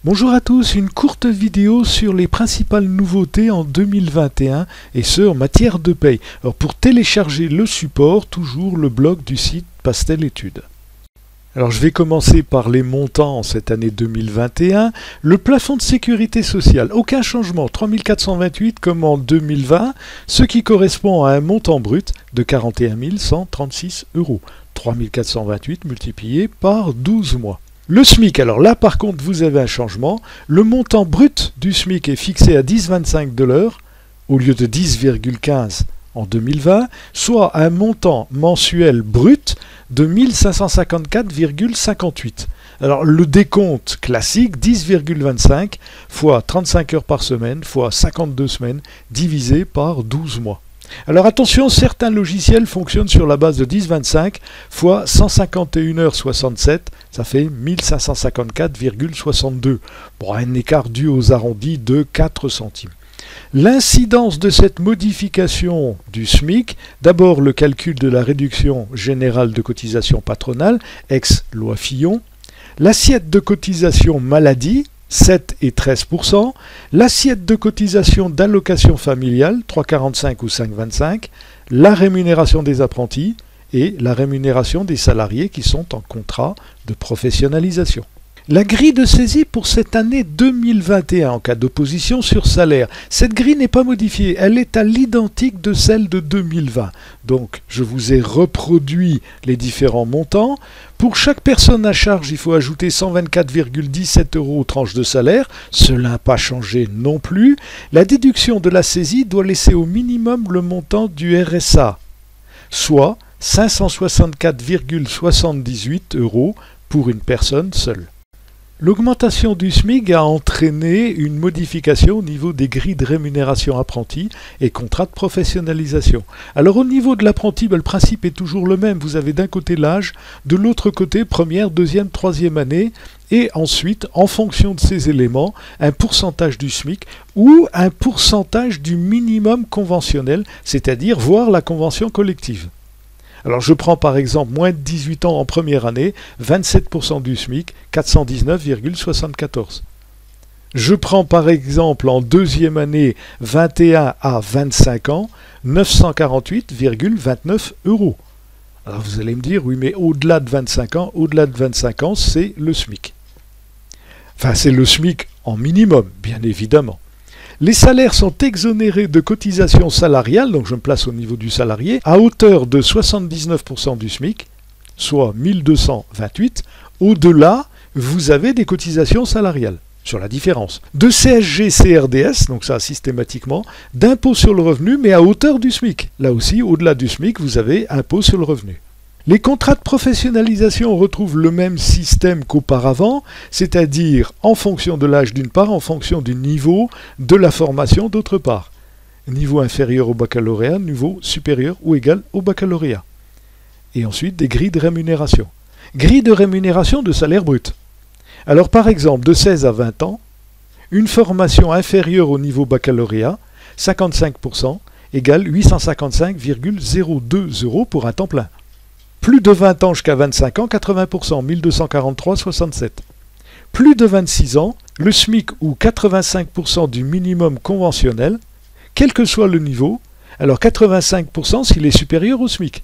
Bonjour à tous, une courte vidéo sur les principales nouveautés en 2021 et ce en matière de paye. Alors pour télécharger le support, toujours le blog du site Pastel Études. Alors je vais commencer par les montants en cette année 2021. Le plafond de sécurité sociale, aucun changement, 3428 comme en 2020, ce qui correspond à un montant brut de 41 136 €. 3428 multiplié par 12 mois. Le SMIC, alors là par contre vous avez un changement. Le montant brut du SMIC est fixé à 10,25 $ au lieu de 10,15 en 2020, soit un montant mensuel brut de 1554,58. Alors le décompte classique, 10,25 fois 35 heures par semaine fois 52 semaines divisé par 12 mois. Alors attention, certains logiciels fonctionnent sur la base de 10,25 fois 151h67, ça fait 1554,62. Bon, un écart dû aux arrondis de 4 centimes. L'incidence de cette modification du SMIC, d'abord le calcul de la réduction générale de cotisation patronale, ex-loi Fillon, l'assiette de cotisation maladie, 7 et 13%, l'assiette de cotisation d'allocation familiale, 3,45 ou 5,25, la rémunération des apprentis et la rémunération des salariés qui sont en contrat de professionnalisation. La grille de saisie pour cette année 2021 en cas d'opposition sur salaire, cette grille n'est pas modifiée, elle est à l'identique de celle de 2020. Donc je vous ai reproduit les différents montants. Pour chaque personne à charge, il faut ajouter 124,17 € aux tranches de salaire, cela n'a pas changé non plus. La déduction de la saisie doit laisser au minimum le montant du RSA, soit 564,78 € pour une personne seule. L'augmentation du SMIC a entraîné une modification au niveau des grilles de rémunération apprentis et contrats de professionnalisation. Alors au niveau de l'apprenti, le principe est toujours le même. Vous avez d'un côté l'âge, de l'autre côté première, deuxième, troisième année et ensuite, en fonction de ces éléments, un pourcentage du SMIC ou un pourcentage du minimum conventionnel, c'est-à-dire voir la convention collective. Alors je prends par exemple moins de 18 ans en première année, 27% du SMIC, 419,74. Je prends par exemple en deuxième année 21 à 25 ans, 948,29 €. Alors vous allez me dire, oui mais au-delà de 25 ans, c'est le SMIC. Enfin c'est le SMIC en minimum, bien évidemment. Les salaires sont exonérés de cotisations salariales, donc je me place au niveau du salarié, à hauteur de 79% du SMIC, soit 1228. Au-delà, vous avez des cotisations salariales, sur la différence. De CSG, CRDS, donc ça systématiquement, d'impôt sur le revenu, mais à hauteur du SMIC. Là aussi, au-delà du SMIC, vous avez impôt sur le revenu. Les contrats de professionnalisation retrouvent le même système qu'auparavant, c'est-à-dire en fonction de l'âge d'une part, en fonction du niveau de la formation d'autre part. Niveau inférieur au baccalauréat, niveau supérieur ou égal au baccalauréat. Et ensuite des grilles de rémunération. Grille de rémunération de salaire brut. Alors par exemple, de 16 à 20 ans, une formation inférieure au niveau baccalauréat, 55%, égale 855,02 € pour un temps plein. Plus de 20 ans jusqu'à 25 ans, 80%, 1243,67. Plus de 26 ans, le SMIC ou 85% du minimum conventionnel, quel que soit le niveau, alors 85% s'il est supérieur au SMIC.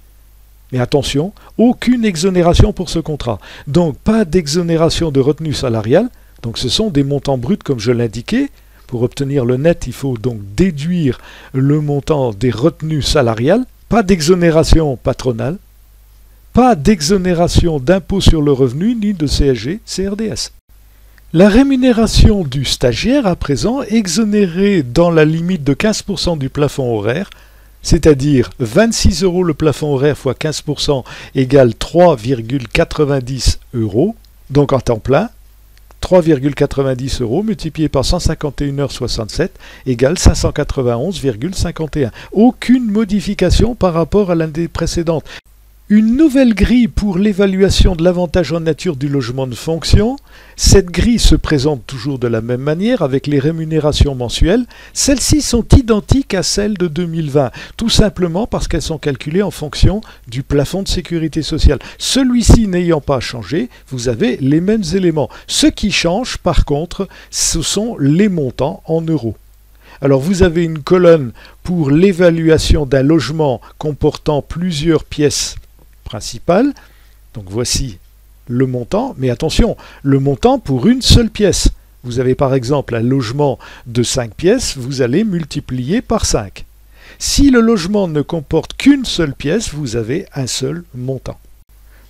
Mais attention, aucune exonération pour ce contrat. Donc pas d'exonération de retenue salariale, donc ce sont des montants bruts comme je l'indiquais. Pour obtenir le net, il faut donc déduire le montant des retenues salariales, pas d'exonération patronale, pas d'exonération d'impôt sur le revenu ni de CSG, CRDS. La rémunération du stagiaire, à présent, exonérée dans la limite de 15% du plafond horaire, c'est-à-dire 26 € le plafond horaire fois 15% égale 3,90 €, donc en temps plein, 3,90 € multiplié par 151h67 égale 591,51. Aucune modification par rapport à l'année précédente. Une nouvelle grille pour l'évaluation de l'avantage en nature du logement de fonction. Cette grille se présente toujours de la même manière avec les rémunérations mensuelles. Celles-ci sont identiques à celles de 2020, tout simplement parce qu'elles sont calculées en fonction du plafond de sécurité sociale. Celui-ci n'ayant pas changé, vous avez les mêmes éléments. Ce qui change, par contre, ce sont les montants en euros. Alors vous avez une colonne pour l'évaluation d'un logement comportant plusieurs pièces principales. Donc voici le montant, mais attention, le montant pour une seule pièce. Vous avez par exemple un logement de 5 pièces, vous allez multiplier par 5. Si le logement ne comporte qu'une seule pièce, vous avez un seul montant.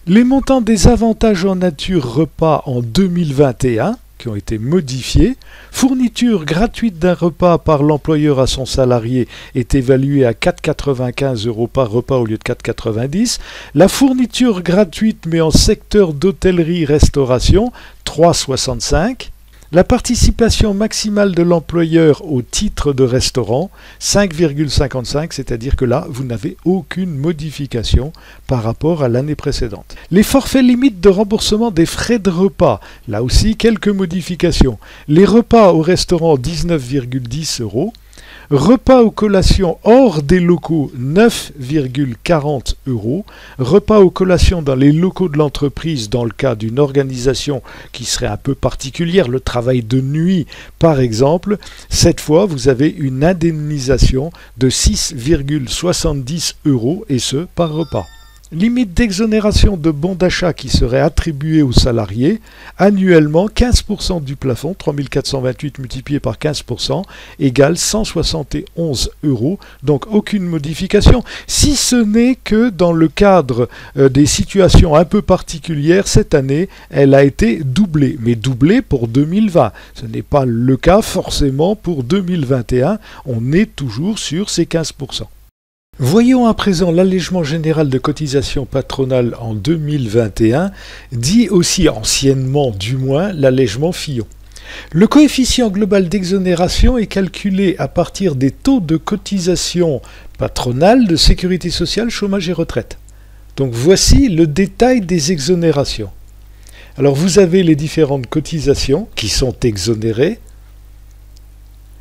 Les montants des avantages en nature repas en 2021 qui ont été modifiés. Fourniture gratuite d'un repas par l'employeur à son salarié est évaluée à 4,95 € par repas au lieu de 4,90 €. La fourniture gratuite mais en secteur d'hôtellerie-restauration, 3,65 €. La participation maximale de l'employeur au titre de restaurant, 5,55 €, c'est-à-dire que là, vous n'avez aucune modification par rapport à l'année précédente. Les forfaits limites de remboursement des frais de repas, là aussi quelques modifications. Les repas au restaurant, 19,10 €. Repas aux collations hors des locaux, 9,40 €. Repas aux collations dans les locaux de l'entreprise, dans le cas d'une organisation qui serait un peu particulière, le travail de nuit par exemple, cette fois vous avez une indemnisation de 6,70 € et ce par repas. Limite d'exonération de bons d'achat qui serait attribuée aux salariés, annuellement 15% du plafond, 3428 multiplié par 15%, égale 171 €, donc aucune modification, si ce n'est que dans le cadre des situations un peu particulières, cette année, elle a été doublée, mais doublée pour 2020. Ce n'est pas le cas forcément pour 2021, on est toujours sur ces 15%. Voyons à présent l'allègement général de cotisation patronale en 2021, dit aussi anciennement du moins l'allègement Fillon. Le coefficient global d'exonération est calculé à partir des taux de cotisation patronale de sécurité sociale, chômage et retraite. Donc voici le détail des exonérations. Alors vous avez les différentes cotisations qui sont exonérées.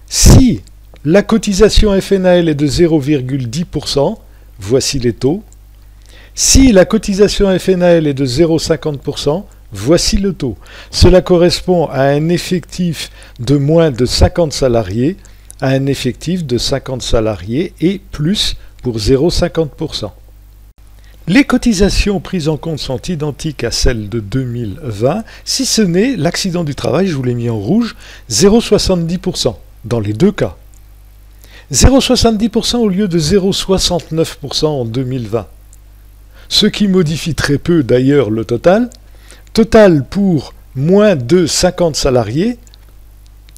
Si la cotisation FNAL est de 0,10%, voici les taux. Si la cotisation FNAL est de 0,50%, voici le taux. Cela correspond à un effectif de moins de 50 salariés, à un effectif de 50 salariés et plus pour 0,50%. Les cotisations prises en compte sont identiques à celles de 2020, si ce n'est l'accident du travail, je vous l'ai mis en rouge, 0,70% dans les deux cas. 0,70% au lieu de 0,69% en 2020. Ce qui modifie très peu d'ailleurs le total. Total pour moins de 50 salariés,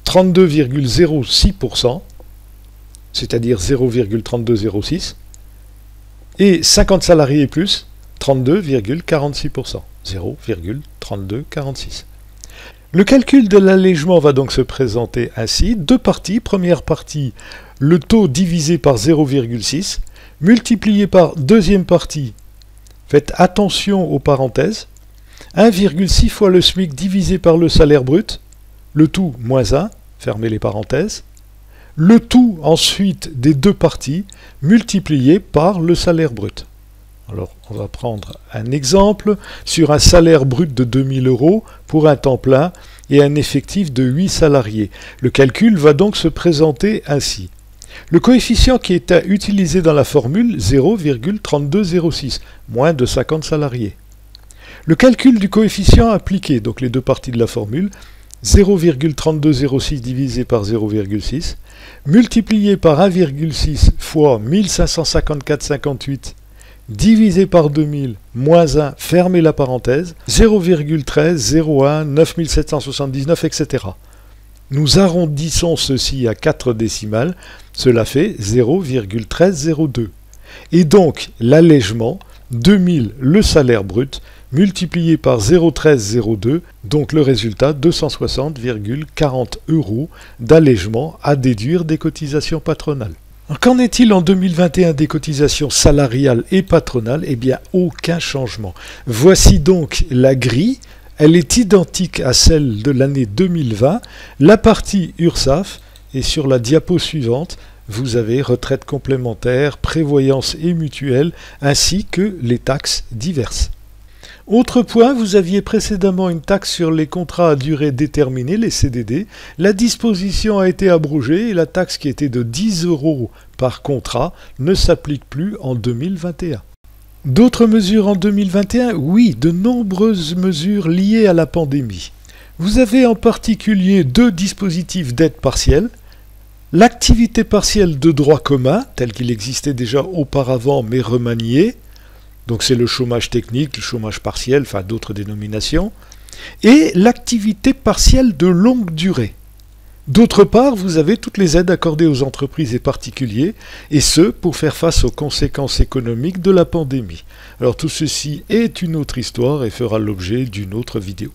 32,06%, c'est-à-dire 0,3206. Et 50 salariés et plus, 32,46%, 0,3246. Le calcul de l'allègement va donc se présenter ainsi. Deux parties. Première partie, le taux divisé par 0,6, multiplié par deuxième partie, faites attention aux parenthèses, 1,6 fois le SMIC divisé par le salaire brut, le tout moins 1, fermez les parenthèses, le tout ensuite des deux parties, multiplié par le salaire brut. Alors, on va prendre un exemple sur un salaire brut de 2000 € pour un temps plein et un effectif de 8 salariés. Le calcul va donc se présenter ainsi. Le coefficient qui est utilisé dans la formule, 0,3206, moins de 50 salariés. Le calcul du coefficient appliqué, donc les deux parties de la formule, 0,3206 divisé par 0,6, multiplié par 1,6 fois 1554,58 divisé par 2000, moins 1, fermez la parenthèse, 0,13, 0,1, 9779, etc. Nous arrondissons ceci à 4 décimales, cela fait 0,1302. Et donc, l'allègement, 2000 le salaire brut, multiplié par 0,1302, donc le résultat, 260,40 € d'allègement à déduire des cotisations patronales. Qu'en est-il en 2021 des cotisations salariales et patronales? Eh bien, aucun changement. Voici donc la grille. Elle est identique à celle de l'année 2020. La partie URSSAF, et sur la diapo suivante, vous avez retraite complémentaire, prévoyance et mutuelle, ainsi que les taxes diverses. Autre point, vous aviez précédemment une taxe sur les contrats à durée déterminée, les CDD. La disposition a été abrogée et la taxe qui était de 10 € par contrat ne s'applique plus en 2021. D'autres mesures en 2021? Oui, de nombreuses mesures liées à la pandémie. Vous avez en particulier 2 dispositifs d'aide partielle. L'activité partielle de droit commun, tel qu'il existait déjà auparavant mais remanié, donc c'est le chômage technique, le chômage partiel, enfin d'autres dénominations, et l'activité partielle de longue durée. D'autre part, vous avez toutes les aides accordées aux entreprises et particuliers, et ce, pour faire face aux conséquences économiques de la pandémie. Alors tout ceci est une autre histoire et fera l'objet d'une autre vidéo.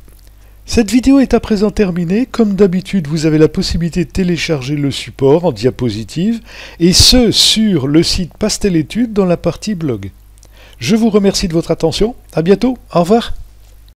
Cette vidéo est à présent terminée. Comme d'habitude, vous avez la possibilité de télécharger le support en diapositive, et ce, sur le site Pastel Études dans la partie blog. Je vous remercie de votre attention. À bientôt. Au revoir.